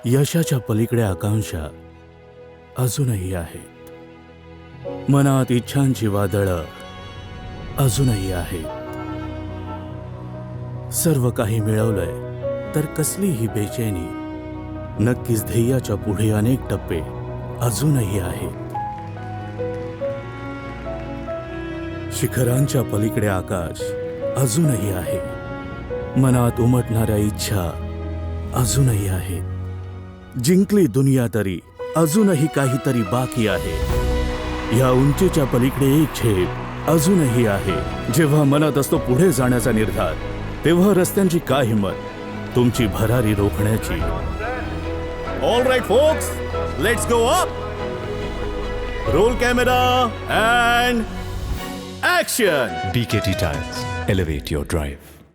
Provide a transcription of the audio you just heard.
यशाच्या पलीकडे आकांक्षा अजूनही आहेत. मनात इच्छांची वादळं अजूनही आहेत. सर्व काही मिळवलंय तर कसलीही बेचैनी. नक्कीच ध्येयाच्या पुढे अनेक टप्पे अजूनही आहेत. शिखरांच्या पलीकडे आकाश अजूनही आहे. मनात उमटणाऱ्या इच्छा अजूनही आहेत. जिंकली दुनिया तरी अजूनही काहीतरी बाकी आहे. या उंचीच्या पलीकडे एक झेप अजूनही आहे. जेव्हा मनात असतो पुढे जाण्याचा निर्धार, तेव्हा रस्त्यांची काय हिंमत तुमची भरारी रोखण्याची. ऑल राईट फोक्स, let's go up. Roll camera and action. BKT Tires. Elevate your drive.